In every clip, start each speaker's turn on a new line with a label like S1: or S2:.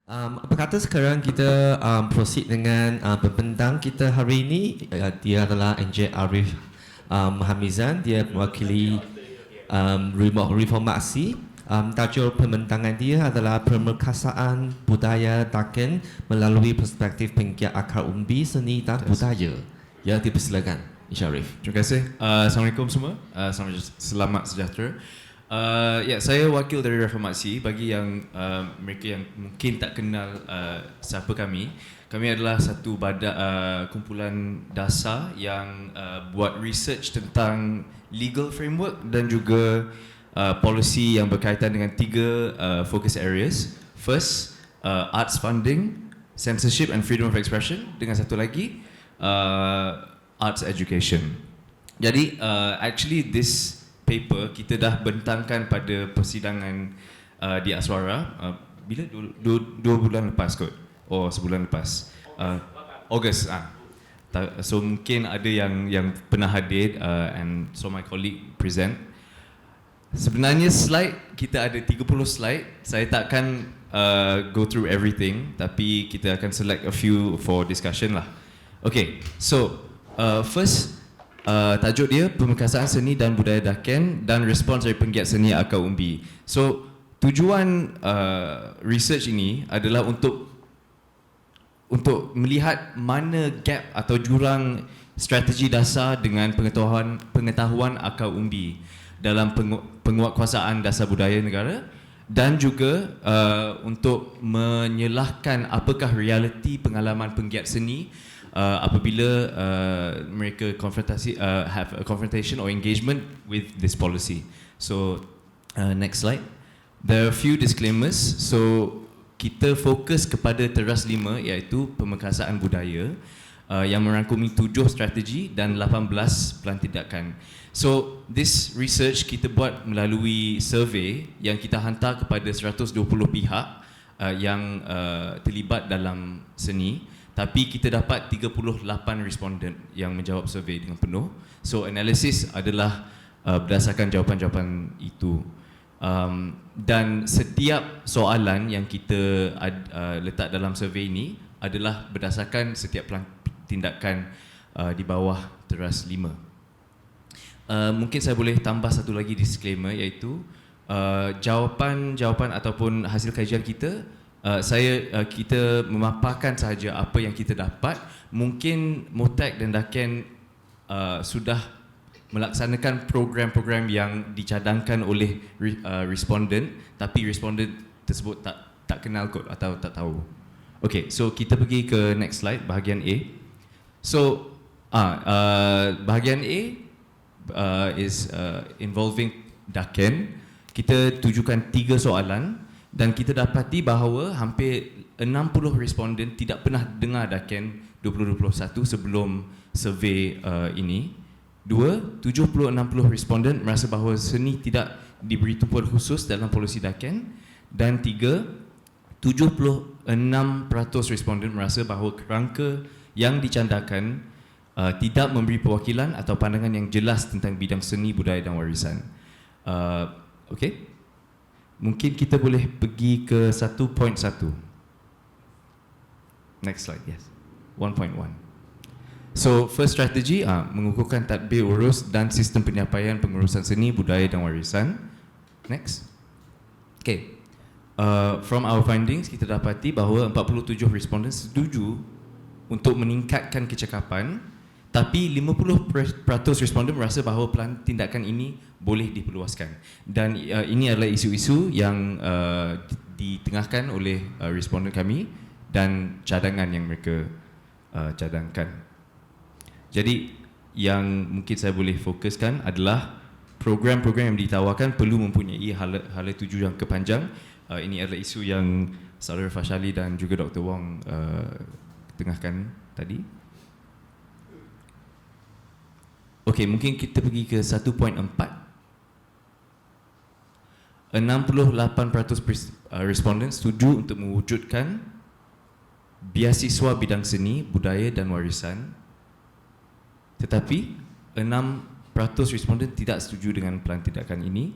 S1: Apa kata sekarang kita proceed dengan pembentang kita hari ini. Dia adalah Encik Arif Hamizan. Dia mewakili reformasi. Tajuk pembentangan dia adalah Pemerkasaan Budaya Daken melalui perspektif penggiat akar umbi, seni dan budaya. Ya, dipersilakan Encik Arif.
S2: Terima kasih. Assalamualaikum semua. Selamat sejahtera. Ya, saya wakil dari Reformasi. Bagi yang mereka yang mungkin tak kenal siapa kami adalah satu kumpulan dasar yang buat research tentang legal framework dan juga policy yang berkaitan dengan tiga focus areas. First, arts funding, censorship and freedom of expression, dengan satu lagi arts education. Jadi actually this paper kita dah bentangkan pada persidangan di Aswara bila dua bulan lepas kot, sebulan lepas, Ogos. So mungkin ada yang pernah hadir, and so my colleague present. Sebenarnya slide kita ada 30 slide. Saya takkan go through everything, tapi kita akan select a few for discussion lah. Okay, so first, tajuk dia Pemerkasaan Seni dan Budaya Daken dan respons dari penggiat seni akar umbi. So tujuan research ini adalah untuk melihat mana gap atau jurang strategi dasar dengan pengetahuan akar umbi dalam penguatkuasaan dasar budaya negara, dan juga untuk menyelahkan apakah realiti pengalaman penggiat seni apabila mereka have a confrontation or engagement with this policy. So next slide. There are a few disclaimers. So kita fokus kepada teras 5, iaitu pemerkasaan budaya, yang merangkumi 7 strategi dan 18 pelan tindakan. So this research kita buat melalui survey yang kita hantar kepada 120 pihak yang terlibat dalam seni. Tapi kita dapat 38 responden yang menjawab survey dengan penuh. So analisis adalah berdasarkan jawapan-jawapan itu. Dan setiap soalan yang kita letak dalam survey ini adalah berdasarkan setiap tindakan di bawah teras 5. Mungkin saya boleh tambah satu lagi disclaimer, iaitu jawapan ataupun hasil kajian kita, kita memaparkan sahaja apa yang kita dapat. Mungkin Motek dan Daken sudah melaksanakan program-program yang dicadangkan oleh responden, tapi responden tersebut tak kenal kot atau tak tahu. Okay, so kita pergi ke next slide, bahagian A. So bahagian A is involving Daken. Kita tujukan 3 soalan. Dan kita dapati bahawa hampir 60 responden tidak pernah dengar Daken 2021 sebelum survey ini. 2, 70-60 responden merasa bahawa seni tidak diberi tumpuan khusus dalam polisi Daken. Dan 3, 76% responden merasa bahawa kerangka yang dicandakan tidak memberi perwakilan atau pandangan yang jelas tentang bidang seni, budaya dan warisan. Okay. Mungkin kita boleh pergi ke 1.1. Next slide, yes. 1.1. So, first strategy, mengukuhkan tadbir urus dan sistem penyampaian pengurusan seni, budaya dan warisan. Next. Okay. From our findings, kita dapati bahawa 47 responden setuju untuk meningkatkan kecakapan, tapi 50% responden merasa bahawa pelan tindakan ini boleh diperluaskan. Dan ini adalah isu-isu yang ditengahkan oleh responden kami dan cadangan yang mereka cadangkan. Jadi yang mungkin saya boleh fokuskan adalah program-program yang ditawarkan perlu mempunyai hala tuju yang kepanjang. Ini adalah isu yang Saudara Fashali dan juga Dr. Wong tengahkan tadi. Okey, mungkin kita pergi ke 1.4. 68% responden setuju untuk mewujudkan beasiswa bidang seni, budaya dan warisan. Tetapi 6% responden tidak setuju dengan pelan tindakan ini.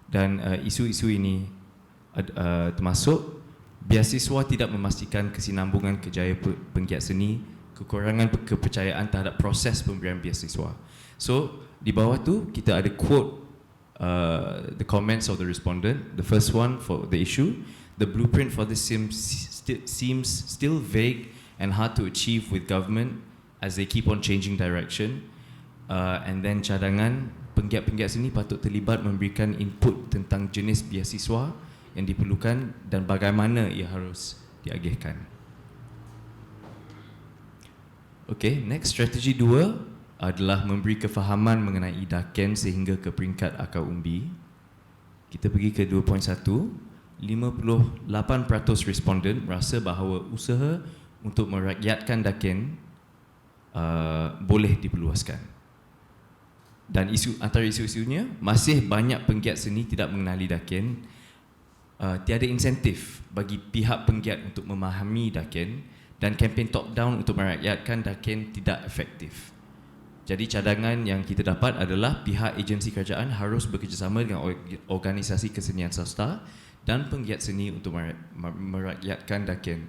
S2: Dan isu-isu ini termasuk Beasiswa tidak memastikan kesinambungan kerjaya penggiat seni, kekurangan kepercayaan terhadap proses pemberian beasiswa. So di bawah tu kita ada quote the comments of the respondent. The first one for the issue: the blueprint for this seems still vague and hard to achieve with government as they keep on changing direction. And then cadangan, penggiat-penggiat seni patut terlibat memberikan input tentang jenis beasiswa yang diperlukan dan bagaimana ia harus diagihkan. Okay, next, strategi 2 adalah memberi kefahaman mengenai DAKEN sehingga ke peringkat akar umbi. Kita pergi ke 2.1. 58% responden merasa bahawa usaha untuk merakyatkan DAKEN boleh diperluaskan. Dan antara isu-isunya, masih banyak penggiat seni tidak mengenali DAKEN. Tiada insentif bagi pihak penggiat untuk memahami DAKEN, dan kempen top down untuk merakyatkan DAKEN tidak efektif. Jadi cadangan yang kita dapat adalah pihak agensi kerajaan harus bekerjasama dengan organisasi kesenian swasta dan penggiat seni untuk merakyatkan DAKEN.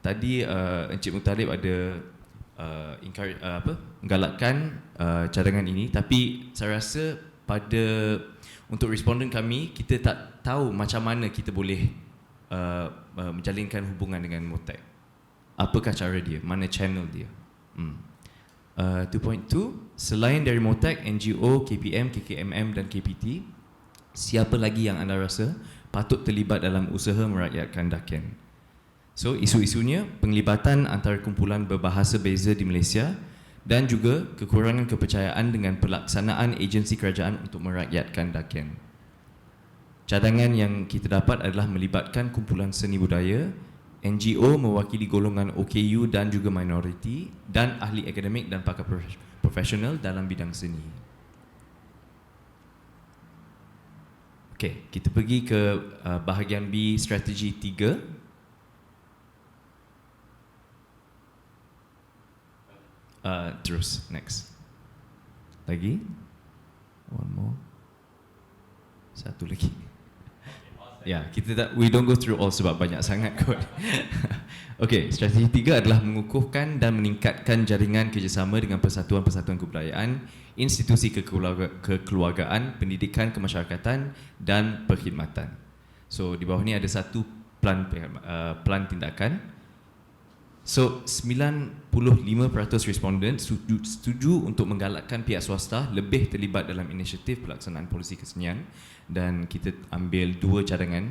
S2: Tadi Encik Mutalib ada menggalakkan cadangan ini, tapi saya rasa untuk responden kami, kita tak tahu macam mana kita boleh menjalinkan hubungan dengan MOTAC. Apakah cara dia? Mana channel dia? 2.2, selain dari MOTAC, NGO, KPM, KKMM dan KPT, siapa lagi yang anda rasa patut terlibat dalam usaha merakyatkan DAKEN? So, isu-isunya penglibatan antara kumpulan berbahasa beza di Malaysia dan juga kekurangan kepercayaan dengan pelaksanaan agensi kerajaan untuk merakyatkan DAKEN. Cadangan yang kita dapat adalah melibatkan kumpulan seni budaya, NGO mewakili golongan OKU dan juga minoriti, dan ahli akademik dan pakar profesional dalam bidang seni. Okey, kita pergi ke bahagian B, strategi 3. Terus, next. Lagi? One more. Satu lagi. Ya, we don't go through all sebab banyak sangat kot. Okey, strategi 3 adalah mengukuhkan dan meningkatkan jaringan kerjasama dengan persatuan-persatuan kebudayaan, institusi kekeluargaan, pendidikan kemasyarakatan dan perkhidmatan. So, di bawah ni ada satu plan tindakan. So, 95% responden setuju untuk menggalakkan pihak swasta lebih terlibat dalam inisiatif pelaksanaan polisi kesenian, dan kita ambil dua cadangan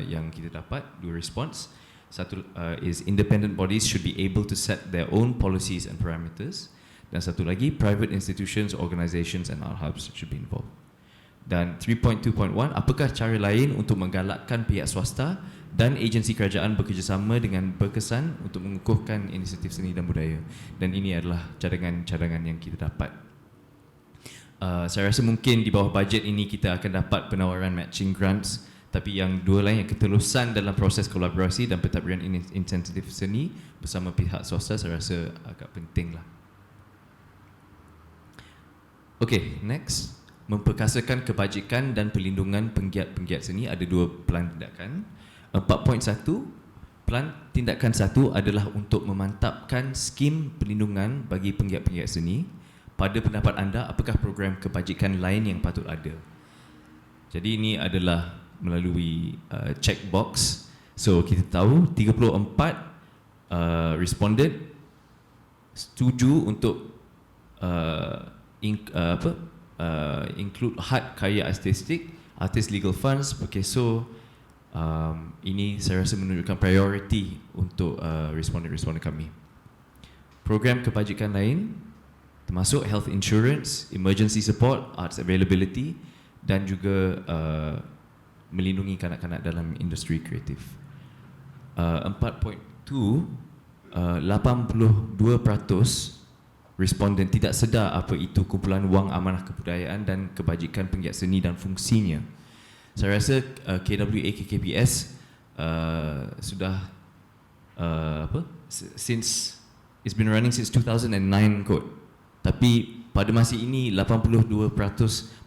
S2: yang kita dapat, dua response. Satu is independent bodies should be able to set their own policies and parameters, dan satu lagi private institutions, organisations and art hubs should be involved. Dan 3.2.1, apakah cara lain untuk menggalakkan pihak swasta dan agensi kerajaan bekerjasama dengan berkesan untuk mengukuhkan inisiatif seni dan budaya? Dan ini adalah cadangan-cadangan yang kita dapat. Saya rasa mungkin di bawah bajet ini kita akan dapat penawaran matching grants, tapi yang dua lain, yang ketelusan dalam proses kolaborasi dan pentadbiran insentif seni bersama pihak swasta, saya rasa agak penting lah. Okay, next. Memperkasakan kebajikan dan perlindungan penggiat-penggiat seni, ada dua plan tindakan. 4.1, plan tindakan 1 adalah untuk memantapkan skim perlindungan bagi penggiat-penggiat seni. Pada pendapat anda, apakah program kebajikan lain yang patut ada? Jadi ini adalah melalui checkbox. So kita tahu 34 responden setuju untuk include had karya artistik, artist legal funds. Okay, so ini saya rasa menunjukkan priority untuk responden-responden kami. Program kebajikan lain termasuk health insurance, emergency support, arts availability dan juga melindungi kanak-kanak dalam industri kreatif. 4.2, 82% responden tidak sedar apa itu kumpulan wang amanah kebudayaan dan kebajikan penggiat seni dan fungsinya. Saya rasa KWA KKPS sudah since it's been running since 2009 kot. Tapi pada masa ini 82%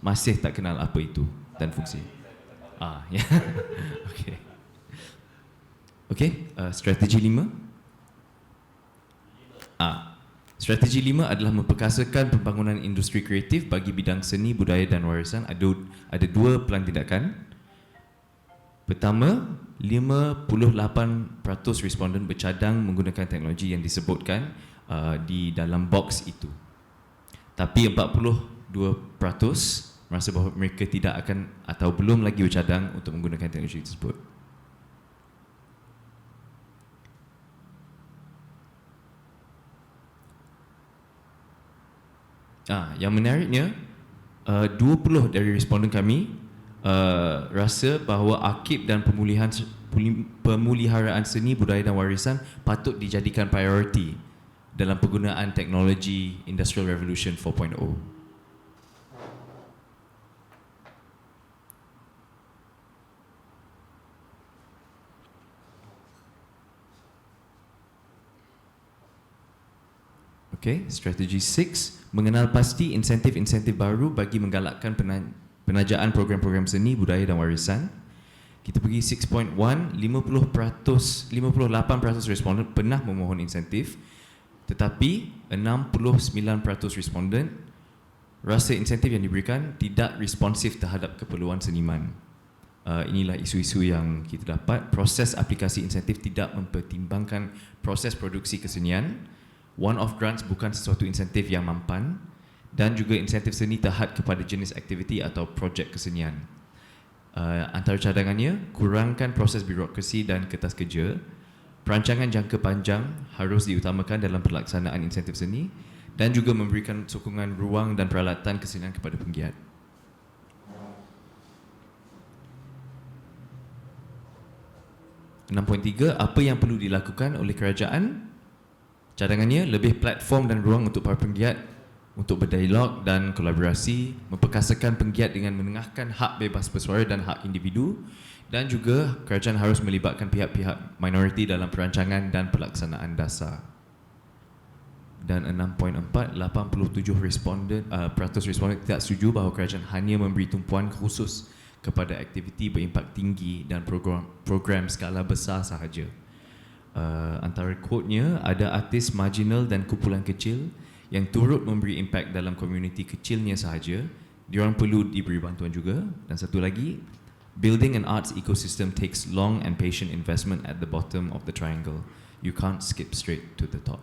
S2: masih tak kenal apa itu dan fungsi. Ya. Okay. Okey, strategi 5. Strategi 5 adalah memperkasakan pembangunan industri kreatif bagi bidang seni, budaya dan warisan. Ada dua pelan tindakan. Pertama, 58% responden bercadang menggunakan teknologi yang disebutkan di dalam box itu. Tapi 42% merasa bahawa mereka tidak akan atau belum lagi bercadang untuk menggunakan teknologi tersebut. Yang menariknya, 20 dari responden kami rasa bahawa arkib dan pemeliharaan seni, budaya dan warisan patut dijadikan prioriti dalam penggunaan teknologi Industrial Revolution 4.0. Okay, strategi 6, mengenal pasti insentif-insentif baru bagi menggalakkan penajaan program-program seni, budaya dan warisan. Kita pergi 6.1, 58% responden pernah memohon insentif, tetapi 69% responden rasa insentif yang diberikan tidak responsif terhadap keperluan seniman. Inilah isu-isu yang kita dapat. Proses aplikasi insentif tidak mempertimbangkan proses produksi kesenian. One-off grants bukan sesuatu insentif yang mampan, dan juga insentif seni terhad kepada jenis aktiviti atau projek kesenian. Antara cadangannya, kurangkan proses birokrasi dan kertas kerja. Perancangan jangka panjang harus diutamakan dalam pelaksanaan insentif seni, dan juga memberikan sokongan ruang dan peralatan kesenian kepada penggiat. (6.3) Apa yang perlu dilakukan oleh kerajaan? Cadangannya, lebih platform dan ruang untuk para penggiat untuk berdialog dan kolaborasi, memperkasakan penggiat dengan menengahkan hak bebas bersuara dan hak individu, dan juga kerajaan harus melibatkan pihak-pihak minoriti dalam perancangan dan pelaksanaan dasar. Dan 6.4, 87% responden tidak setuju bahawa kerajaan hanya memberi tumpuan khusus kepada aktiviti berimpak tinggi dan program skala besar sahaja. Antara quote-nya, ada artis marginal dan kumpulan kecil yang turut memberi impak dalam komuniti kecilnya sahaja. Diorang perlu diberi bantuan juga. Dan satu lagi, building an arts ecosystem takes long and patient investment at the bottom of the triangle. You can't skip straight to the top.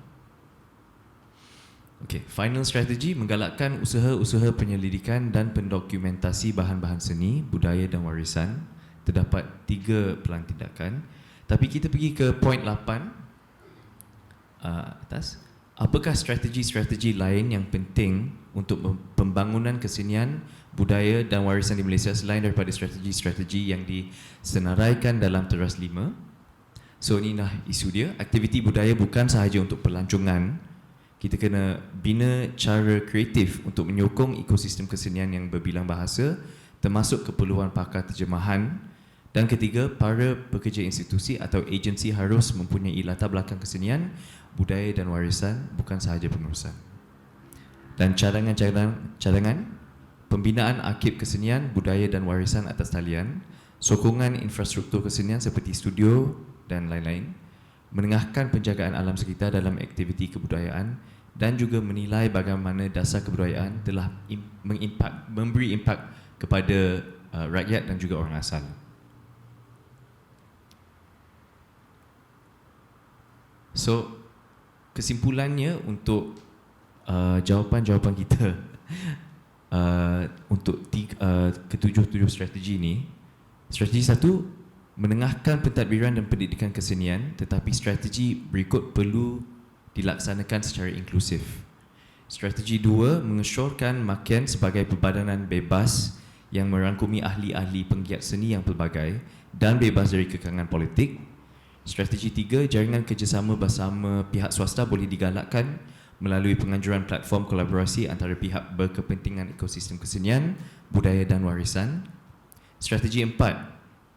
S2: Okay, final strategi, menggalakkan usaha-usaha penyelidikan dan pendokumentasi bahan-bahan seni, budaya dan warisan. Terdapat 3 pelan tindakan. Tapi kita pergi ke point 8 atas. Apakah strategi-strategi lain yang penting untuk pembangunan kesenian, budaya dan warisan di Malaysia selain daripada strategi-strategi yang disenaraikan dalam Teras 5? So inilah isu dia. Aktiviti budaya bukan sahaja untuk pelancongan. Kita kena bina cara kreatif untuk menyokong ekosistem kesenian yang berbilang bahasa, termasuk keperluan pakar terjemahan. Dan ketiga, para pekerja institusi atau agensi harus mempunyai latar belakang kesenian, budaya dan warisan, bukan sahaja pengurusan. Dan cadangan, pembinaan arkib kesenian, budaya dan warisan atas talian, sokongan infrastruktur kesenian seperti studio dan lain-lain, menengahkan penjagaan alam sekitar dalam aktiviti kebudayaan, dan juga menilai bagaimana dasar kebudayaan telah memberi impak kepada rakyat dan juga orang asal. So, kesimpulannya untuk jawapan-jawapan kita untuk ketujuh strategi ini. Strategi 1, menengahkan pentadbiran dan pendidikan kesenian, tetapi strategi berikut perlu dilaksanakan secara inklusif. Strategi 2, mengesyorkan MAKEN sebagai perbadanan bebas yang merangkumi ahli-ahli penggiat seni yang pelbagai dan bebas dari kekangan politik. Strategi 3, jaringan kerjasama bersama pihak swasta boleh digalakkan melalui penganjuran platform kolaborasi antara pihak berkepentingan ekosistem kesenian, budaya dan warisan. Strategi 4,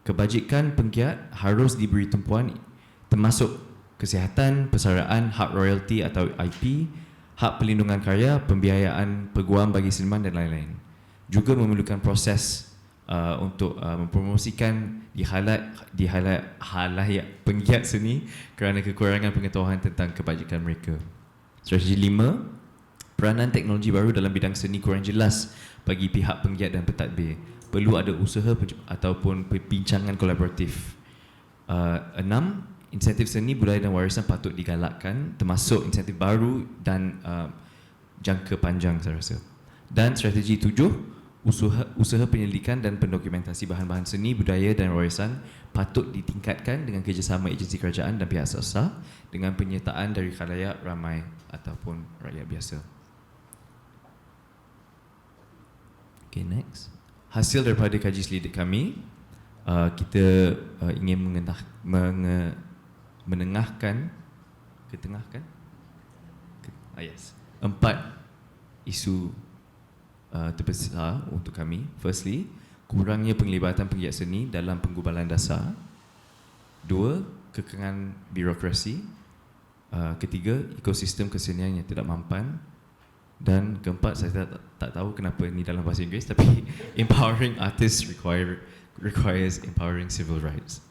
S2: kebajikan penggiat harus diberi tumpuan termasuk kesihatan, persaraan, hak royalti atau IP, hak pelindungan karya, pembiayaan peguam bagi seniman dan lain-lain. Juga memerlukan proses untuk mempromosikan di halayak penggiat seni kerana kekurangan pengetahuan tentang kebajikan mereka. Strategi 5, peranan teknologi baru dalam bidang seni kurang jelas bagi pihak penggiat dan pentadbir. Perlu ada usaha ataupun perbincangan kolaboratif. 6, insentif seni, budaya dan warisan patut digalakkan, termasuk insentif baru dan jangka panjang saya rasa. Dan strategi 7, usaha penyelidikan dan pendokumentasi bahan-bahan seni, budaya dan warisan patut ditingkatkan dengan kerjasama agensi kerajaan dan pihak swasta dengan penyertaan dari khalayak ramai ataupun rakyat biasa. Okay, next. Hasil daripada kaji selidik kami, kita ingin ketengahkan 4 isu terbesar untuk kami. Firstly, kurangnya penglibatan penggiat seni dalam penggubalan dasar. 2, kekangan birokrasi. 3, ekosistem kesenian yang tidak mampan. Dan keempat, saya tak tahu kenapa ini dalam bahasa Inggeris, tapi empowering artists requires empowering civil rights.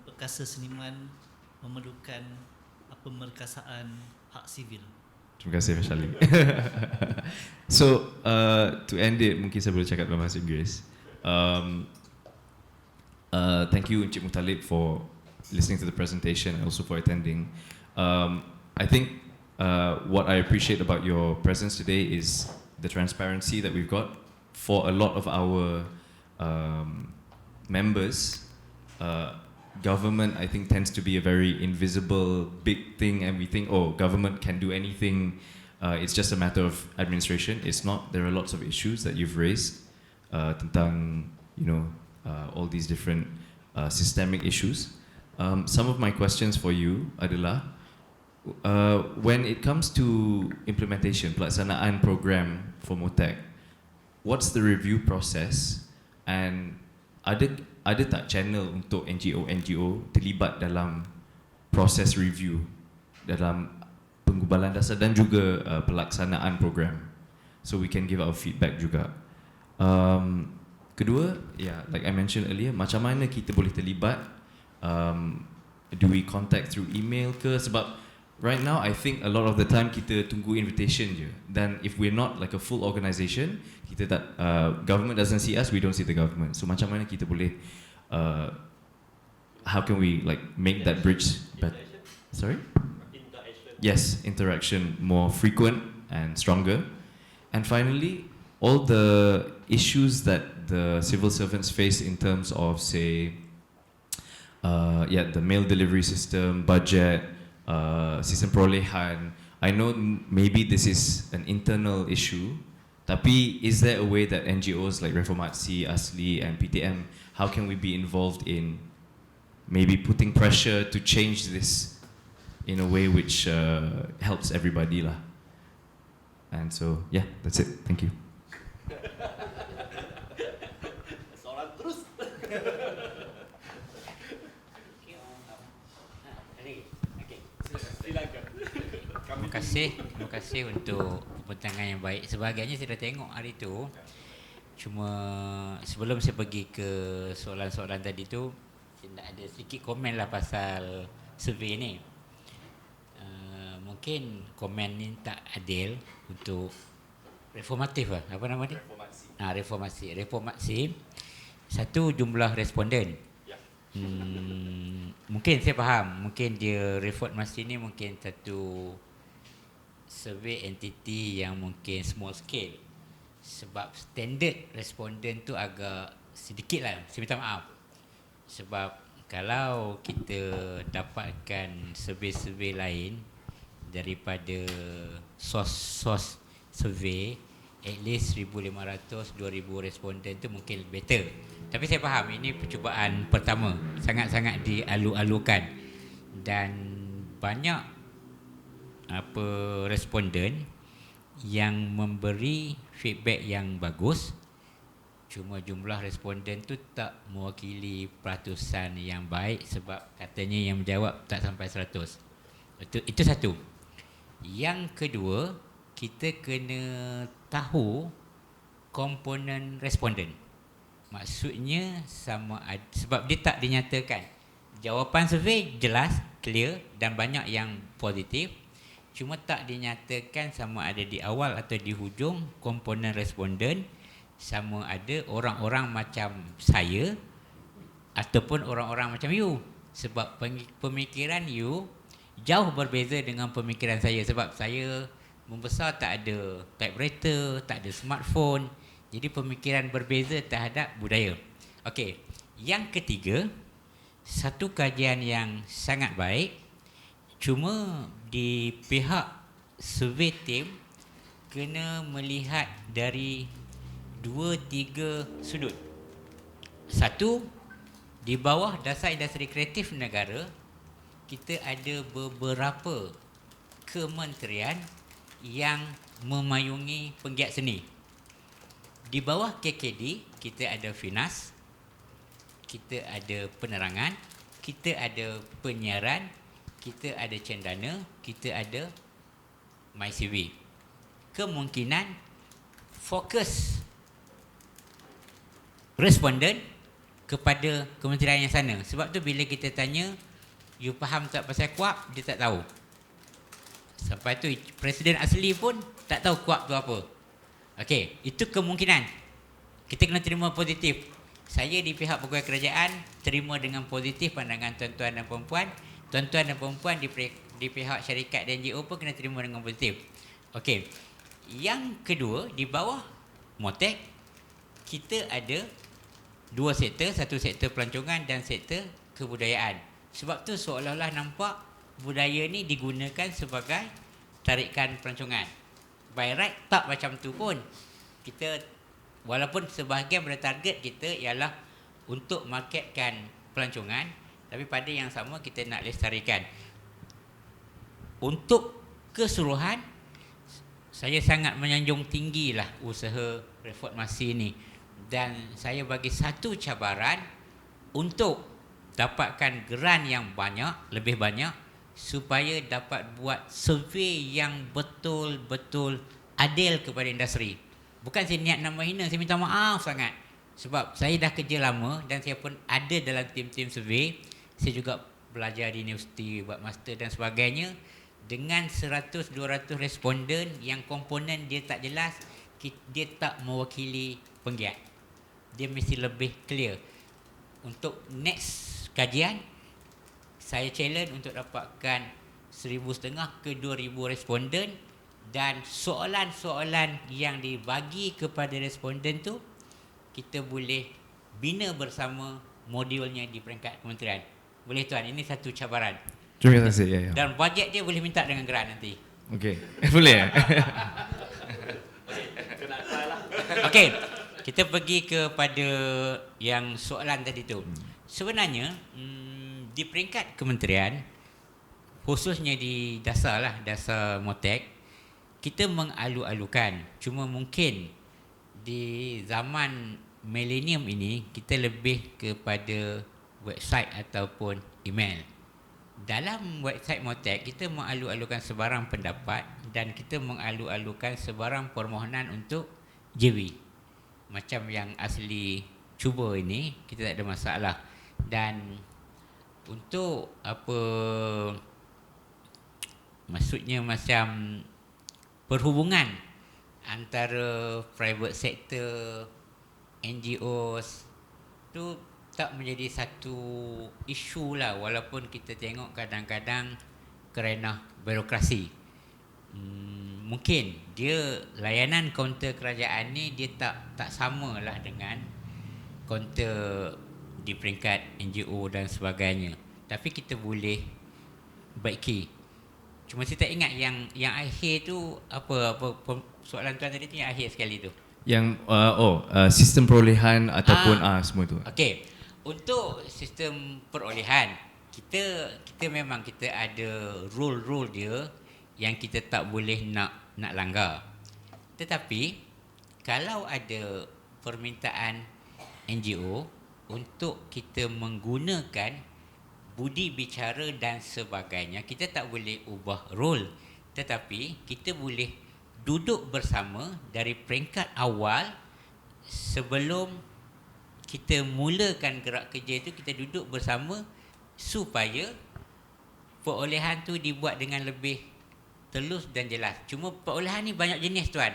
S3: Perkasa seniman memerlukan pemerkasaan hak sivil.
S2: Terima kasih Fashali. So, to end it, mungkin saya boleh cakap dalam bahasa Inggeris. Thank you Encik Muttalib for listening to the presentation and also for attending. I think what I appreciate about your presence today is the transparency that we've got. For a lot of our members, government I think tends to be a very invisible big thing, and we think, oh, government can do anything, it's just a matter of administration. It's not. There are lots of issues that you've raised tentang, you know, all these different systemic issues. Some of my questions for you adalah, when it comes to implementation, pelaksanaan program for MOTEC, what's the review process, and ada tak channel untuk NGO terlibat dalam proses review dalam penggubalan dasar dan juga pelaksanaan program, so we can give our feedback juga. Kedua, like I mentioned earlier, macam mana kita boleh terlibat? Do we contact through email ke? Sebab right now, I think a lot of the time kita tunggu invitation je. Dan if we're not like a full organisation, kita tak, government doesn't see us, we don't see the government. So macam mana kita boleh, how can we like make that bridge better? Sorry? Yes, interaction more frequent and stronger. And finally, all the issues that the civil servants face in terms of, say, the mail delivery system, budget, sistem perolehan. I know maybe this is an internal issue, tapi is there a way that NGOs like Reformasi, ASLI and PTM, how can we be involved in maybe putting pressure to change this in a way which helps everybody lah? And so, yeah, that's it. Thank you.
S4: Terima kasih untuk pembentangan yang baik. Sebagainya saya dah tengok hari tu. Cuma sebelum saya pergi ke soalan-soalan tadi tu, saya nak ada sedikit komen lah pasal survey ni. Mungkin komen ni tak adil untuk reformatif lah. Apa nama dia? Reformasi. Satu, jumlah responden. Mungkin saya faham, mungkin dia reformasi ni mungkin satu survey entity yang mungkin small scale, sebab standard responden tu agak sedikit lah. Saya minta maaf, sebab kalau kita dapatkan survey-survey lain daripada source survey, at least 1,500, 2,000 responden tu mungkin better. Tapi saya faham ini percubaan pertama, sangat-sangat dialu-alukan, dan banyak responden yang memberi feedback yang bagus, cuma jumlah responden tu tak mewakili peratusan yang baik, sebab katanya yang menjawab tak sampai 100. Itu satu. Yang kedua, kita kena tahu komponen responden. Maksudnya sebab dia tak dinyatakan. Jawapan survey jelas, clear dan banyak yang positif. Cuma tak dinyatakan sama ada di awal atau di hujung komponen responden, sama ada orang-orang macam saya ataupun orang-orang macam you. Sebab pemikiran you jauh berbeza dengan pemikiran saya. Sebab saya membesar tak ada typewriter, tak ada smartphone. Jadi pemikiran berbeza terhadap budaya. Okey, yang ketiga, satu kajian yang sangat baik, cuma di pihak survey team kena melihat dari 2-3 sudut. Satu, di bawah dasar industri kreatif negara, kita ada beberapa kementerian yang memayungi penggiat seni. Di bawah KKD, kita ada Finas, kita ada penerangan, kita ada penyiaran, kita ada cendana, kita ada MyCV. Kemungkinan fokus responden kepada kementerian yang sana. Sebab tu bila kita tanya, you faham tak pasal KUAP, dia tak tahu. Sampai tu presiden asli pun tak tahu KUAP tu apa. Okey, itu kemungkinan. Kita kena terima positif. Saya di pihak pegawai kerajaan terima dengan positif pandangan tuan-tuan dan perempuan. Tuan-tuan dan perempuan di pihak syarikat dan NGO pun kena terima dengan positif. Okey. Yang kedua, di bawah Motek, kita ada dua sektor, satu sektor pelancongan dan sektor kebudayaan. Sebab tu seolah-olah nampak budaya ni digunakan sebagai tarikan pelancongan. By right tak macam tu pun. Kita walaupun sebahagian pada target kita ialah untuk marketkan pelancongan, tapi pada yang sama kita nak lestarikan. Untuk keseluruhan, saya sangat menyanjung tinggilah usaha reformasi ini. Dan saya bagi satu cabaran untuk dapatkan geran yang banyak, lebih banyak, supaya dapat buat survey yang betul-betul adil kepada industri. Bukan saya niat nak menghina, saya minta maaf sangat. Sebab saya dah kerja lama dan saya pun ada dalam tim-tim survey. Saya juga belajar di universiti, buat master dan sebagainya. Dengan 100-200 responden yang komponen dia tak jelas, dia tak mewakili penggiat. Dia mesti lebih clear. Untuk next kajian, saya challenge untuk dapatkan 1,500 ke 2,000 responden dan soalan-soalan yang dibagi kepada responden tu kita boleh bina bersama modulnya di peringkat kementerian. Boleh tuan, ini satu cabaran.
S2: Terima kasih. Ya, ya.
S4: Dan bajet dia boleh minta dengan geran nanti.
S2: Okey. Boleh ya?
S4: Okey, kita pergi kepada yang soalan tadi tu. Sebenarnya di peringkat kementerian, khususnya di dasar Motek, kita mengalu-alukan. Cuma mungkin di zaman milenium ini kita lebih kepada website ataupun email. Dalam website Motek kita mengalu-alukan sebarang pendapat dan kita mengalu-alukan sebarang permohonan untuk JV. Macam yang asli cuba ini kita tak ada masalah. Dan untuk apa, maksudnya macam perhubungan antara private sector, NGOs tu tak menjadi satu isu lah, walaupun kita tengok kadang-kadang kerana birokrasi. Mungkin dia layanan kaunter kerajaan ni dia tak sama lah dengan kaunter di peringkat NGO dan sebagainya. Tapi kita boleh baiki. Cuma saya tak ingat yang akhir tu apa soalan tuan tadi tu yang akhir sekali tu.
S2: Yang sistem perolehan ataupun semua tu.
S4: Okey. Untuk sistem perolehan, kita memang kita ada rule dia yang kita tak boleh nak langgar. Tetapi kalau ada permintaan NGO untuk kita menggunakan budi bicara dan sebagainya, kita tak boleh ubah rule. Tetapi kita boleh duduk bersama dari peringkat awal sebelum kita mulakan gerak kerja itu, kita duduk bersama supaya perolehan tu dibuat dengan lebih telus dan jelas. Cuma perolehan ni banyak jenis tuan.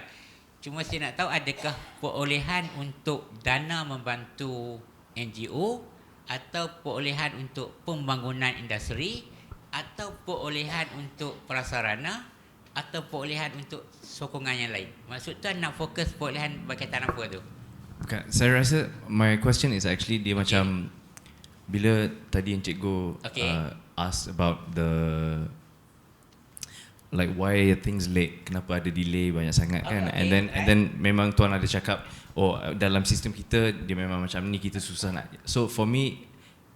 S4: Cuma saya nak tahu, adakah perolehan untuk dana membantu NGO, atau perolehan untuk pembangunan industri, atau perolehan untuk prasarana, atau perolehan untuk sokongan yang lain? Maksud tuan nak fokus perolehan berkaitan apa tu?
S2: Okay, saya rasa my question is actually dia macam bila tadi Encik Go ask about the like why things late, kenapa ada delay banyak sangat kan, and then memang tuan ada cakap dalam sistem kita dia memang macam ni, kita susah nak. So for me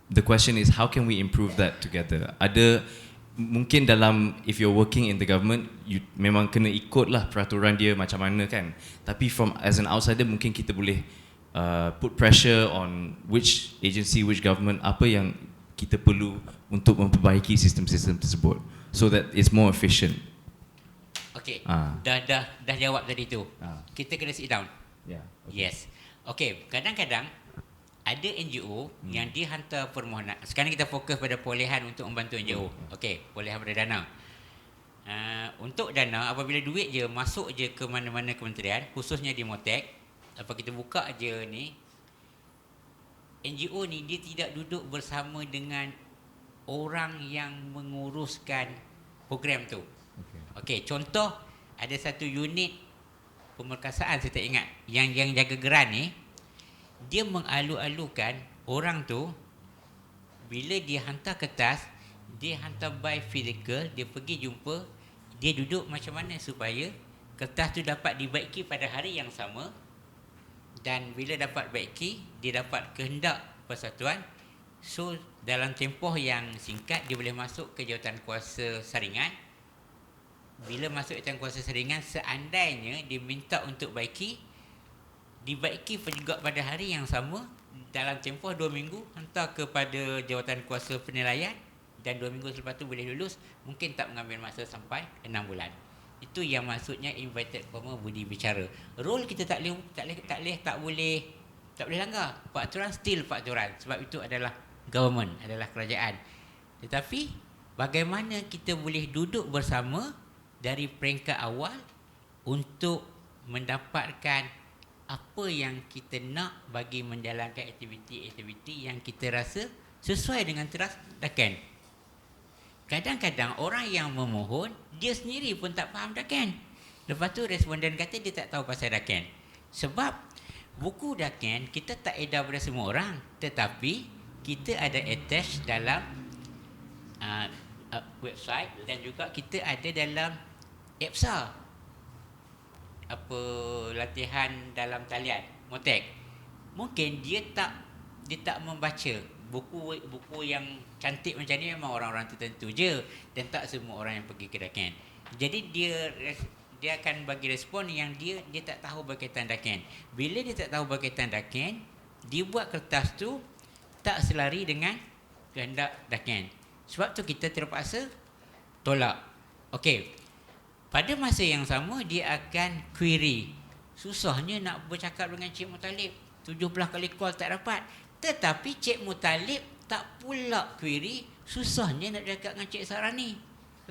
S2: the question is how can we improve that together? Ada mungkin dalam, if you're working in the government, you memang kena ikut lah peraturan dia macam mana kan, tapi as an outsider mungkin kita boleh put pressure on which agency, which government, apa yang kita perlu untuk memperbaiki sistem-sistem tersebut so that it's more efficient.
S4: Okay, dah jawab tadi tu. Kita kena sit down.
S2: Yeah.
S4: Yes. Okay, kadang-kadang ada NGO yang dia hantar permohonan. Sekarang kita fokus pada perolehan untuk membantu NGO. Okay, perolehan pada dana. Untuk dana, apabila duit je masuk je ke mana-mana kementerian, khususnya di Motek, apa kita buka je ni, NGO ni dia tidak duduk bersama dengan orang yang menguruskan program tu. Okay, contoh ada satu unit pemerkasaan, saya tak ingat, yang jaga geran ni, dia mengalu-alukan orang tu, bila dia hantar kertas, dia hantar by physical, dia pergi jumpa, dia duduk macam mana supaya kertas tu dapat dibaiki pada hari yang sama, dan bila dapat baiki, dia dapat kehendak persatuan. So dalam tempoh yang singkat dia boleh masuk ke jawatankuasa saringan. Bila masuk jawatankuasa saringan, seandainya dia minta untuk baiki, dibaiki juga pada hari yang sama, dalam tempoh 2 minggu hantar kepada jawatankuasa penilaian, dan 2 minggu selepas tu boleh lulus. Mungkin tak mengambil masa sampai 6 bulan. Itu yang maksudnya invited comma budi bicara. Role kita tak boleh langgar. Peraturan still peraturan, sebab itu adalah government, adalah kerajaan. Tetapi bagaimana kita boleh duduk bersama dari peringkat awal untuk mendapatkan apa yang kita nak bagi menjalankan aktiviti-aktiviti yang kita rasa sesuai dengan teras Daken. Kadang-kadang orang yang memohon, dia sendiri pun tak faham Daken. Lepas tu responden kata dia tak tahu pasal Daken. Sebab buku Daken kita tak edar pada semua orang, tetapi kita ada attach dalam website, dan juga kita ada dalam EPSA, apa, latihan dalam talian Motek. Mungkin dia tak membaca buku yang cantik macam ni, memang orang-orang tertentu je, dan tak semua orang yang pergi ke Daken. Jadi dia akan bagi respon yang dia tak tahu berkaitan Daken. Bila dia tak tahu berkaitan Daken, dia buat kertas tu tak selari dengan kehendak Daken. Sebab tu kita terpaksa tolak. Okey. Pada masa yang sama dia akan query. Susahnya nak bercakap dengan Cik Mutalib, 17 kali call tak dapat. Tetapi Cik Mutalib tak pula query, susahnya nak bercakap dengan Cik Sarani,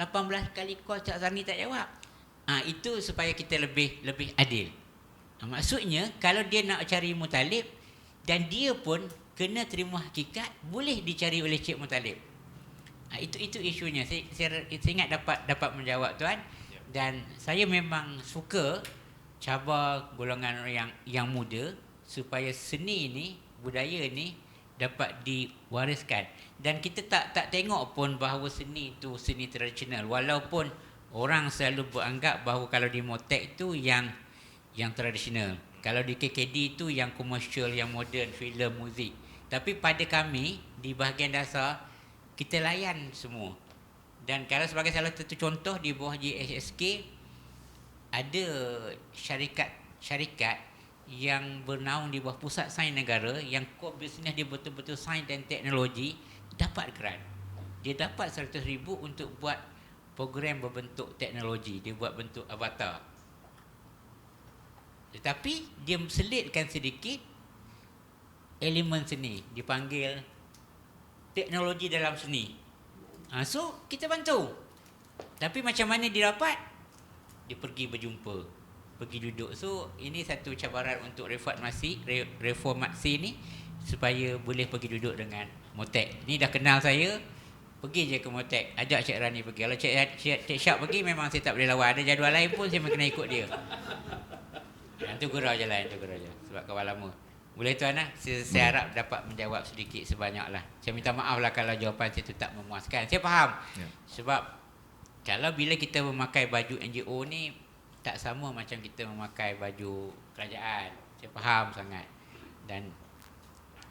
S4: 18 kali call Cik Sarani tak jawab. Itu supaya kita lebih adil. Maksudnya kalau dia nak cari Mutalib, dan dia pun kena terima hakikat, boleh dicari oleh Cik Mutalib. Itu isunya. Saya ingat dapat menjawab tuan. Dan saya memang suka cabar golongan yang muda supaya seni ni, budaya ni dapat diwariskan. Dan kita tak tengok pun bahawa seni itu seni tradisional, walaupun orang selalu beranggap bahawa kalau di Motek tu yang tradisional, kalau di KKD itu yang komersial, yang moden, filem, muzik. Tapi pada kami di bahagian dasar kita layan semua. Dan kalau sebagai salah satu contoh, di bawah JSSK ada syarikat yang bernaung di bawah Pusat Sains Negara, yang core business dia betul-betul sains dan teknologi, dapat grant. Dia dapat 100,000 untuk buat program berbentuk teknologi. Dia buat bentuk avatar. Tetapi dia selitkan sedikit elemen seni, dipanggil teknologi dalam seni. So kita bantu. Tapi macam mana dia dapat? Dia pergi berjumpa, pergi duduk. So ini satu cabaran untuk reformasi ni, supaya boleh pergi duduk dengan Motek. Ni dah kenal saya, pergi je ke Motek, ajak Cik Rani pergi. Kalau Cik Syak pergi memang saya tak boleh lawan. Ada jadual lain pun saya kena ikut dia. Itu gurau je lah, sebab kawan lama. Boleh tuan lah, saya harap dapat menjawab sedikit sebanyak lah. Saya minta maaf lah kalau jawapan saya tu tak memuaskan. Saya faham. Sebab kalau bila kita memakai baju NGO ni tak sama macam kita memakai baju kerajaan. Saya faham sangat. Dan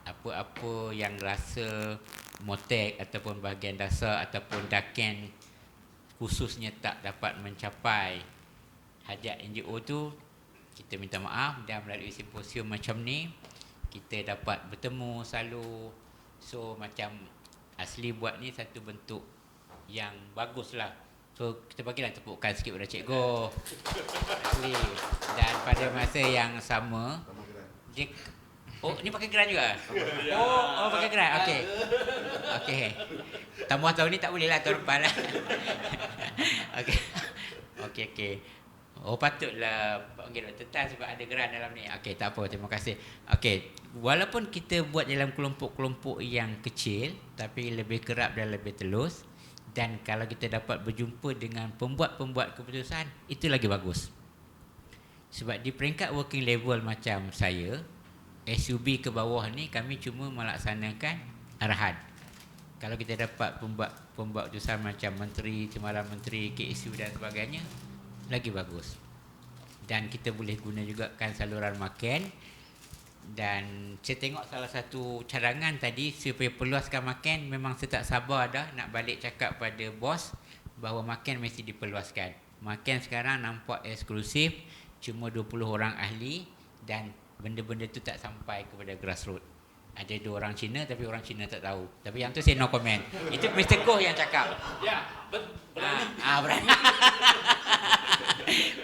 S4: apa-apa yang rasa Motek ataupun bahagian dasar ataupun Daken khususnya tak dapat mencapai hajat NGO tu, kita minta maaf. Dan melalui simposium macam ni kita dapat bertemu selalu. So macam Asli buat ni satu bentuk yang bagus lah. So kita bagilah tepukan sikit pada cikgu Asli. Dan pada masa yang sama dia, ni pakai geran juga? Oh pakai geran, okey. Tambah tahun ni tak boleh lah, tahun depan lah. Okey. Oh patutlah panggil Dr. Tan sebab ada geran dalam ni. Okey, tak apa, terima kasih. Okey, walaupun kita buat dalam kelompok-kelompok yang kecil tapi lebih kerap dan lebih telus, dan kalau kita dapat berjumpa dengan pembuat-pembuat keputusan, itu lagi bagus. Sebab di peringkat working level macam saya, SUB ke bawah ni kami cuma melaksanakan arahan. Kalau kita dapat pembuat keputusan macam Menteri, Timbalan Menteri, KSU dan sebagainya, lagi bagus. Dan kita boleh guna juga kan saluran makan. Dan saya tengok salah satu cadangan tadi supaya peluaskan makan, memang saya tak sabar dah nak balik cakap pada bos bahawa makan mesti diperluaskan. Makan sekarang nampak eksklusif, cuma 20 orang ahli dan benda-benda tu tak sampai kepada grassroots. Ada 2 orang Cina tapi orang Cina tak tahu. Tapi yang tu saya no comment. Itu Mr. Goh yang cakap.
S5: Ya, berani.
S4: Berani.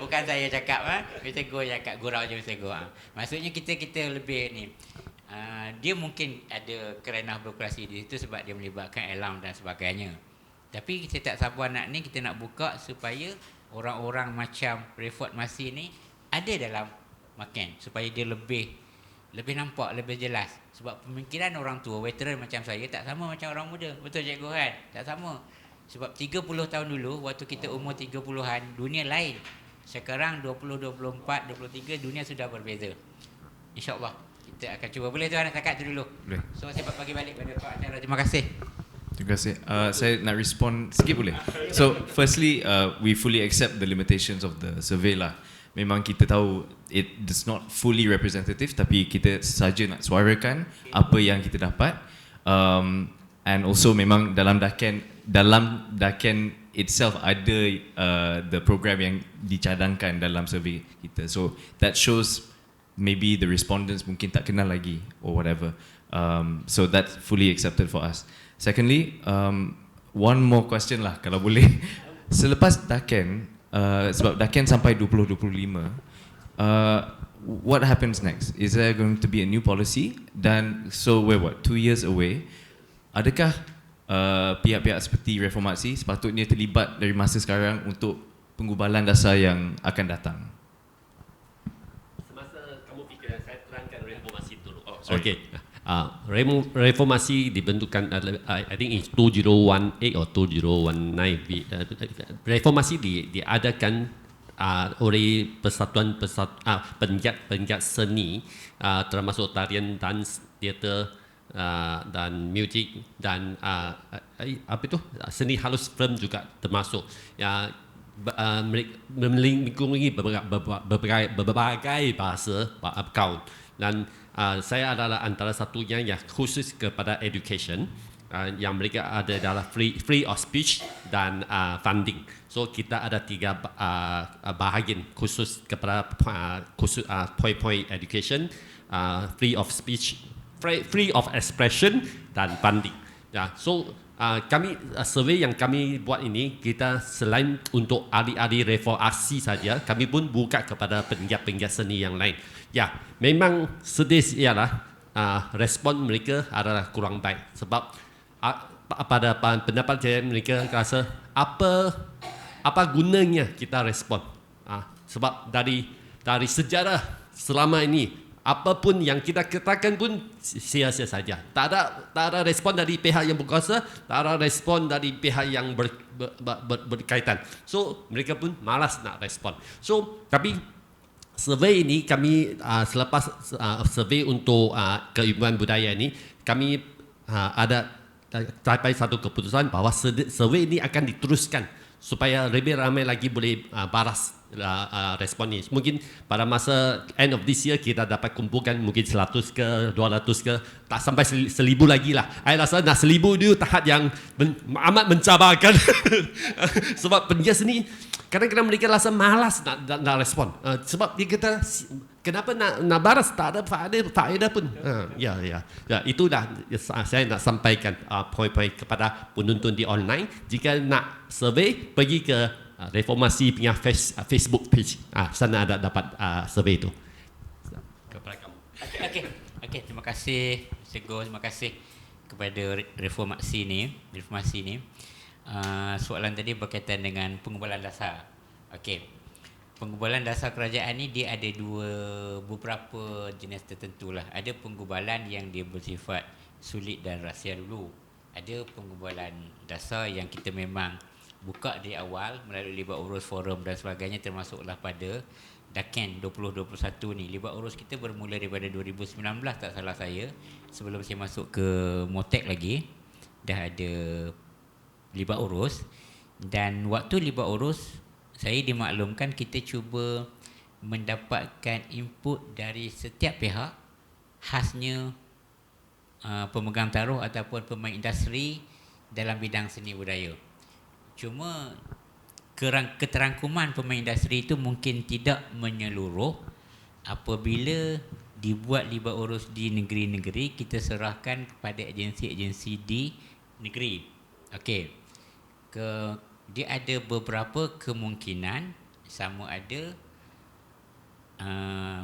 S4: Bukan saya cakap, Mr. Goh cakap, gurau je Mr. Goh. Maksudnya kita lebih ni. Dia mungkin ada kerana birokrasi di situ sebab dia melibatkan alam dan sebagainya. Tapi saya tak sabar nak ni, kita nak buka supaya orang-orang macam reformasi ni ada dalam makan, supaya dia lebih nampak, lebih jelas. Sebab pemikiran orang tua, veteran macam saya tak sama macam orang muda. Betul cikgu kan? Tak sama. Sebab 30 tahun dulu, waktu kita umur 30-an, dunia lain. Sekarang 20, 24, 23, dunia sudah berbeza. InsyaAllah kita akan cuba. Boleh tuan, setakat tu dulu.
S2: Boleh.
S4: So saya bagi balik pada Pak Acara. Terima kasih.
S2: Terima kasih. Saya nak respond sikit boleh? So firstly, we fully accept the limitations of the survey lah. Memang kita tahu it is not fully representative, tapi kita saja nak suarakan apa yang kita dapat. And also memang dalam Daken itself ada the program yang dicadangkan dalam survey kita. So that shows maybe the respondents mungkin tak kenal lagi or whatever. So that's fully accepted for us. Secondly, one more question lah kalau boleh. Selepas Daken, sebab Daken sampai 2025, what happens next? Is there going to be a new policy? Dan so we're 2 years away. Adakah pihak-pihak seperti reformasi sepatutnya terlibat dari masa sekarang untuk penggubalan dasar yang akan datang?
S5: Semasa kamu fikir, saya terangkan reformasi dulu.
S1: Sorry.
S5: Reformasi dibentukkan, I think it's 2018 or 2019. Reformasi diadakan oleh penggiat seni, termasuk tarian, dans, teater, dan muzik dan seni halus film juga termasuk. Melingkungi berbagai bahasa akaun. Dan saya adalah antara satunya yang khusus kepada education, yang mereka ada adalah free of speech dan funding. So kita ada 3 bahagian khusus kepada point education, free of speech, free of expression dan funding. So kami survey yang kami buat ini, kita selain untuk ahli-ahli reformasi saja, kami pun buka kepada penggiat-penggiat seni yang lain. Ya, memang sedih ialah respon mereka adalah kurang baik sebab pada pendapat saya mereka rasa apa gunanya kita respon. Sebab dari sejarah selama ini apapun yang kita katakan pun sia-sia saja. Tak ada respon dari pihak yang berkuasa, tak ada respon dari pihak yang berkaitan. So mereka pun malas nak respon. So tapi survey ini kami selepas survey untuk keilmuan budaya ini, kami ada capai satu keputusan bahawa survey ini akan diteruskan supaya lebih ramai lagi boleh balas respon ini. Mungkin pada masa end of this year kita dapat kumpulkan mungkin 100 ke 200 ke, tak sampai 1000 lagi lah. Saya rasa nak 1000 itu tahap yang amat mencabarkan. Sebab penggiat seni kadang-kadang mereka rasa malas nak respon. Sebab dia kata kenapa nak baras, tak ada faedah pun. Ya, itulah saya nak sampaikan poin-poin kepada penonton di online. Jika nak survey, pergi ke reformasi punya Facebook page. Sana ada dapat survey itu. Kepada kamu.
S4: Okey, terima kasih Mr. Goh, terima kasih kepada reformasi ni. Soalan tadi berkaitan dengan pengumpulan dasar. Okey. Penggubalan dasar kerajaan ni dia ada beberapa jenis tertentu lah. Ada penggubalan yang dia bersifat sulit dan rahsia dulu. Ada penggubalan dasar yang kita memang buka dari awal melalui libat urus forum dan sebagainya, termasuklah pada Daken 2021 ni. Libat urus kita bermula daripada 2019 tak salah saya. Sebelum saya masuk ke Motek lagi dah ada libat urus, dan waktu libat urus saya dimaklumkan kita cuba mendapatkan input dari setiap pihak, khasnya pemegang taruh ataupun pemain industri dalam bidang seni budaya. Cuma keterangkuman pemain industri itu mungkin tidak menyeluruh. Apabila dibuat libat urus di negeri-negeri, kita serahkan kepada agensi-agensi di negeri. Okey. Dia ada beberapa kemungkinan, sama ada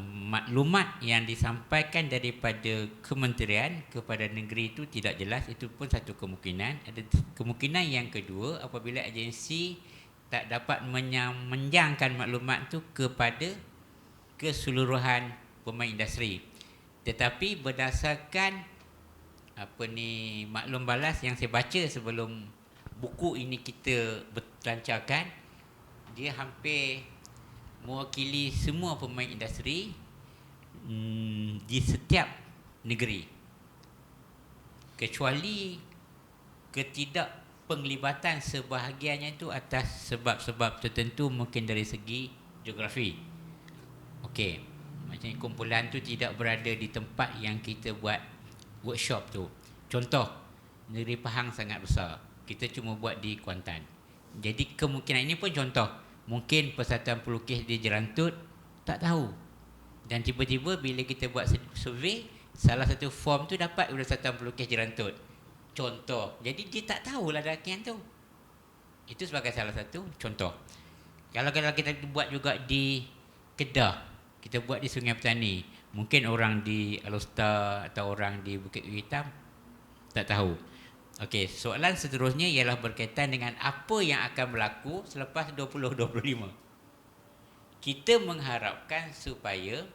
S4: maklumat yang disampaikan daripada kementerian kepada negeri itu tidak jelas. Itu pun satu kemungkinan. Ada kemungkinan yang kedua, apabila agensi tak dapat menjangkan maklumat itu kepada keseluruhan pemain industri, tetapi berdasarkan maklum balas yang saya baca sebelum buku ini kita lancarkan, dia hampir mewakili semua pemain industri di setiap negeri, kecuali ketidakpenglibatan sebahagiannya itu atas sebab-sebab tertentu, mungkin dari segi geografi. Okey, macam kumpulan tu tidak berada di tempat yang kita buat workshop tu. Contoh, negeri Pahang sangat besar, kita cuma buat di Kuantan. Jadi kemungkinan ini pun contoh, mungkin Persatuan Pelukis di Jerantut tak tahu, dan tiba-tiba bila kita buat survey, salah satu form tu dapat oleh Persatuan Pelukis Jerantut, contoh. Jadi dia tak tahulah dakian tu. Itu sebagai salah satu contoh. Kalau kita buat juga di Kedah, kita buat di Sungai Petani, mungkin orang di Alostar atau orang di Bukit Hitam tak tahu. Okey, soalan seterusnya ialah berkaitan dengan apa yang akan berlaku selepas 2025. Kita mengharapkan supaya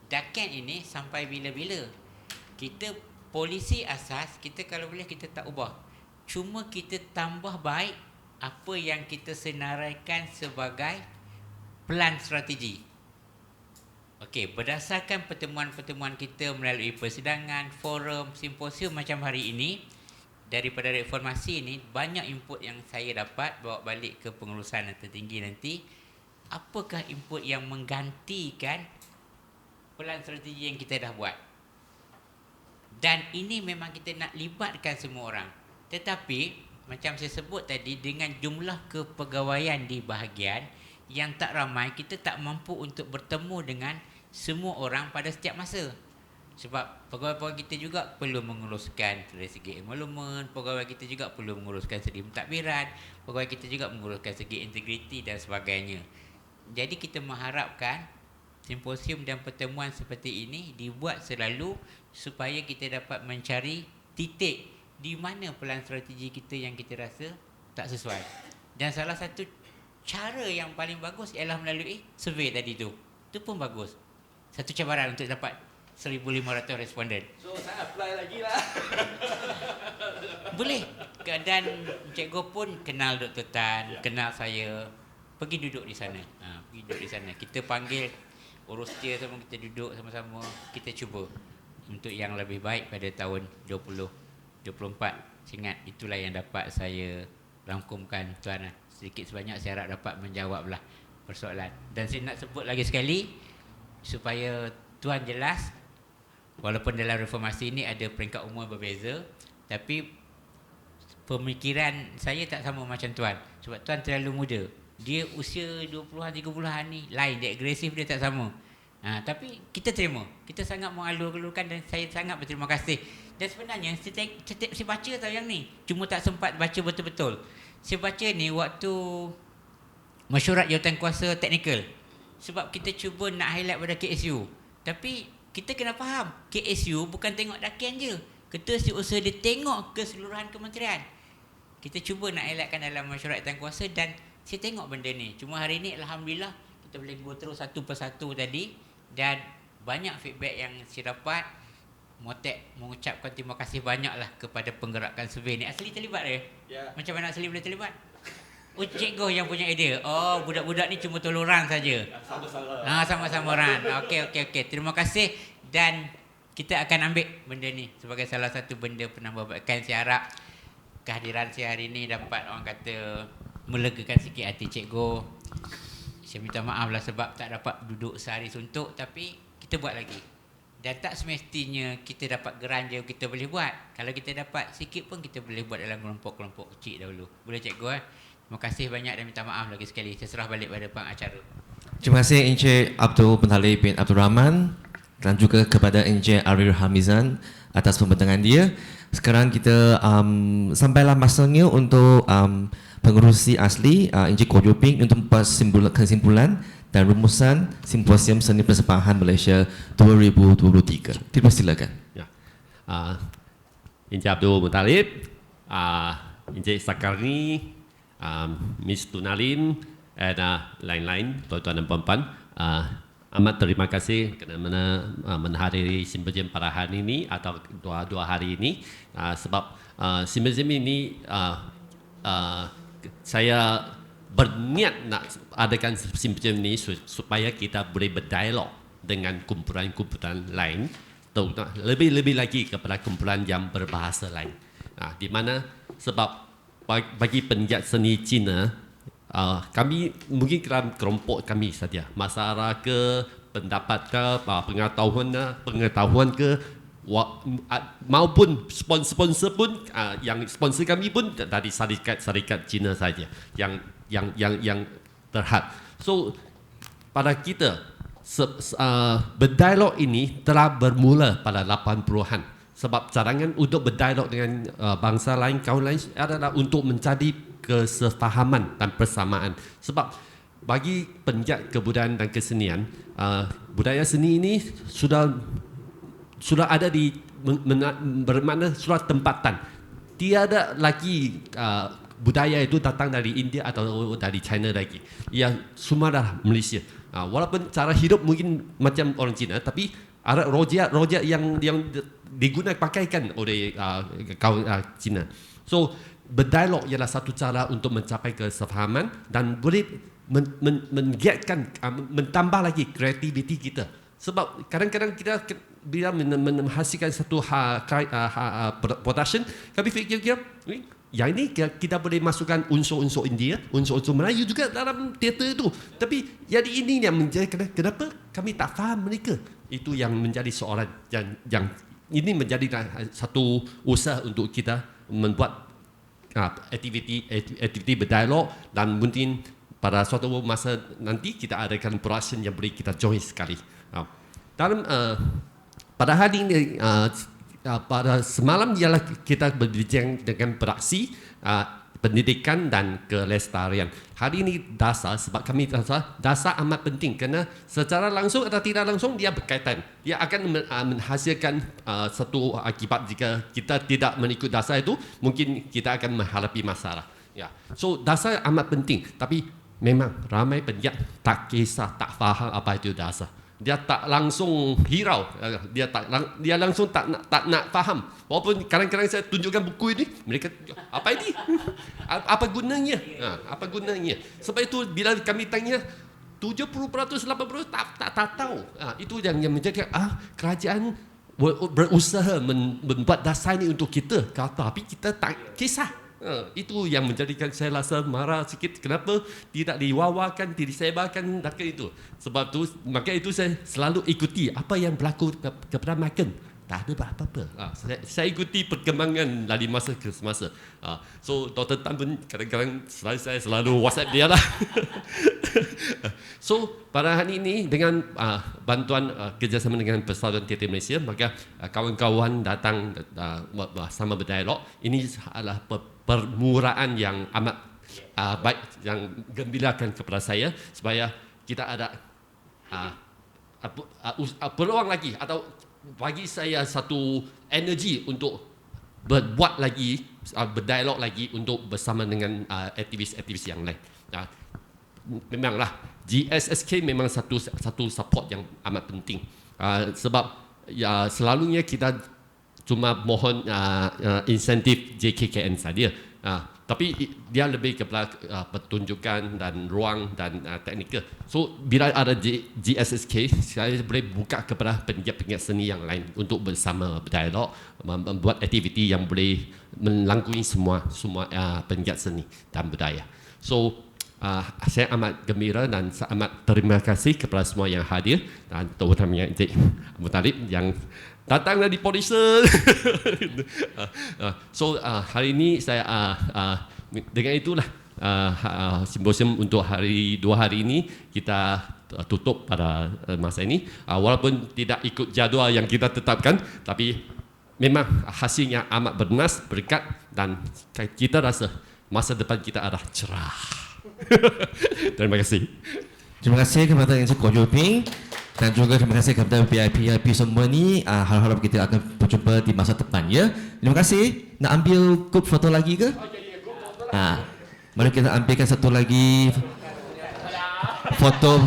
S4: Daken ini sampai bila-bila. Kita polisi asas, kita kalau boleh kita tak ubah. Cuma kita tambah baik apa yang kita senaraikan sebagai plan strategi. Okey, berdasarkan pertemuan-pertemuan kita melalui persidangan, forum, simposium macam hari ini, daripada reformasi ini, banyak input yang saya dapat bawa balik ke pengurusan tertinggi nanti. Apakah input yang menggantikan plan strategi yang kita dah buat? Dan ini memang kita nak libatkan semua orang. Tetapi macam saya sebut tadi, dengan jumlah kepegawaian di bahagian yang tak ramai, kita tak mampu untuk bertemu dengan semua orang pada setiap masa. Sebab pegawai-pegawai kita juga perlu menguruskan dari segi emolumen, pegawai kita juga perlu menguruskan segi pentadbiran, pegawai kita juga menguruskan segi integriti dan sebagainya. Jadi kita mengharapkan simposium dan pertemuan seperti ini dibuat selalu supaya kita dapat mencari titik di mana pelan strategi kita yang kita rasa tak sesuai. Dan salah satu cara yang paling bagus ialah melalui survey tadi tu. Itu pun bagus. Satu cabaran untuk dapat 1,500 responden.
S5: So saya apply lagi lah.
S4: Boleh. Dan cikgu pun kenal Dr. Tan, kenal saya. Pergi duduk di sana. Pergi duduk di sana. Kita panggil urus dia sama, kita duduk sama-sama. Kita cuba untuk yang lebih baik pada tahun 2024. Ingat, itulah yang dapat saya rangkumkan Tuan. Sedikit sebanyak saya harap dapat menjawablah persoalan. Dan saya nak sebut lagi sekali supaya Tuan jelas, walaupun dalam reformasi ini ada peringkat umur berbeza, tapi pemikiran saya tak sama macam Tuan. Sebab Tuan terlalu muda. Dia usia 20-an, 30-an ni lain, dia agresif, dia tak sama. Tapi kita terima. Kita sangat mengalur-alurkan dan saya sangat berterima kasih. Dan sebenarnya saya baca tau yang ni, cuma tak sempat baca betul-betul. Saya baca ni waktu mesyuarat jawatankuasa teknikal. Sebab kita cuba nak highlight pada KSU. Tapi kita kena faham, KSU bukan tengok dakian je. Kita usaha dia tengok keseluruhan kementerian. Kita cuba nak highlightkan dalam mesyuarat jawatankuasa dan saya tengok benda ni. Cuma hari ni Alhamdulillah kita boleh go terus satu persatu tadi. Dan banyak feedback yang saya dapat. Motek mengucapkan terima kasih banyaklah kepada penggerakan survey ni. Asli terlibat dia?
S5: Ya.
S4: Macam mana Asli boleh terlibat? Oh, cikgu yang punya idea. Oh, budak-budak ni cuma tolong run saja.
S5: Sama-sama.
S4: Sama-sama run. Okey. Terima kasih dan kita akan ambil benda ni sebagai salah satu benda penambahbaikan. Saya harap kehadiran saya hari ni dapat orang kata melegakan sikit hati cikgu. Saya minta maaf lah sebab tak dapat duduk sehari suntuk, tapi kita buat lagi. Dan tak semestinya kita dapat geranja kita boleh buat. Kalau kita dapat sikit pun kita boleh buat dalam kelompok-kelompok kecil dahulu. Boleh cikgu? Terima kasih banyak dan minta maaf lagi sekali. Saya serah balik pada pengacara.
S1: Terima kasih Encik Abdul Pentalib bin Abdul Rahman dan juga kepada Encik Arif Hamizan atas pembentangan dia. Sekarang kita sampailah masanya untuk pengerusi asli Encik Koh Joping untuk membuat kesimpulan dan rumusan Simposium Seni Persembahan Malaysia 2023. Dipersilakan.
S5: Ya. Encik Abdul Muttalib, Encik Sakarni, Miss Tunalin dan lain-lain, tuan-tuan dan puan-puan, amat terima kasih kerana menghadiri simposium pada hari ini atau dua hari ini, sebab simposium ini saya berniat nak adakan simposium ini supaya kita boleh berdialog dengan kumpulan-kumpulan lain, lebih lagi kepada kumpulan yang berbahasa lain. Di mana sebab bagi penggiat seni Cina, kami mungkin kelompok kami saja, masalah ke, pendapat ke, pengetahuan ke, maupun sponsor pun, yang sponsor kami pun dari syarikat Cina saja yang terhad. So pada kita berdialog ini telah bermula pada 80-an. Sebab cadangan untuk berdialog dengan bangsa lain, kaum lain adalah untuk mencari kesefahaman dan persamaan. Sebab bagi penggiat kebudayaan dan kesenian, budaya seni ini sudah ada di bermakna sudah tempatan. Tiada lagi budaya itu datang dari India atau dari China lagi. Ia semua dah Malaysia. Walaupun cara hidup mungkin macam orang Cina, tapi ada rojak yang digunakan pakaikan oleh kaum Cina. So berdialog ialah satu cara untuk mencapai kesefahaman dan boleh menggiatkan, mentambah lagi kreativiti kita. Sebab kadang-kadang kita bila menghasilkan satu production, kami fikir yang ini kita boleh masukkan unsur-unsur India, unsur-unsur Melayu juga dalam teater itu. Tapi jadi ini yang menjadi kenapa kami tak faham mereka. Itu yang menjadi soalan yang ini menjadi satu usaha untuk kita membuat aktiviti berdialog dan mungkin pada suatu masa nanti kita adakan production yang boleh kita join sekali. Dalam pada hari ini pada semalam ialah kita berbincang dengan beraksi pendidikan dan kelestarian. Hari ini dasar, sebab kami dasar amat penting kerana secara langsung atau tidak langsung dia berkaitan. Dia akan menghasilkan satu akibat jika kita tidak mengikut dasar itu, mungkin kita akan menghadapi masalah. Ya. So dasar amat penting, tapi memang ramai pendidik tak kisah, tak faham apa itu dasar. Dia tak langsung hirau, dia langsung tak nak faham. Walaupun kadang-kadang saya tunjukkan buku ini, mereka apa ini? Apa gunanya? Apa gunanya? Sebab itu bila kami tanya 70% 80% tak tahu. Itu yang menjadi kerajaan berusaha membuat dasar ini untuk kita, tapi kita tak kisah. Itu yang menjadikan saya rasa marah sikit. Kenapa tidak diwawakan, tidak disebarkan dekat itu? Sebab tu, maka itu saya selalu ikuti apa yang berlaku kepada Michael. Tak ada apa-apa. Saya ikuti perkembangan dari masa ke semasa. So Dr. Tan pun kadang-kadang saya selalu WhatsApp dia lah. So pada hari ini dengan bantuan kerjasama dengan Persatuan Teater Malaysia, maka kawan-kawan datang bersama berdialog. Ini adalah permuraan yang amat baik, yang gembirakan kepada saya supaya kita ada peluang lagi atau bagi saya satu energi untuk berbuat lagi, berdialog lagi untuk bersama dengan aktivis-aktivis yang lain. Memanglah GSSK memang satu support yang amat penting, sebab ya selalunya kita cuma mohon insentif JKKN saja, tapi dia lebih kepada pertunjukan dan ruang dan teknikal. So bila ada GSSK, saya boleh buka kepada penggiat-penggiat seni yang lain untuk bersama berdialog, membuat aktiviti yang boleh melangkui semua penggiat seni dan budaya. So saya amat gembira dan amat terima kasih kepada semua yang hadir, dan terutamanya Encik Abu Talib yang datang dari Polisa. So hari ini saya dengan itulah simposium untuk dua hari ini kita tutup pada masa ini. Walaupun tidak ikut jadual yang kita tetapkan, tapi memang hasilnya amat bernas, berkat, dan kita rasa masa depan kita adalah cerah. Terima kasih.
S1: Terima kasih kepada Encik Goh Joo Ping, dan juga terima kasih kepada VIP semua ni. Harap-harap kita akan berjumpa di masa depan, ya. Terima kasih. Nak ambil group foto lagi ke? Mari kita ambilkan satu lagi foto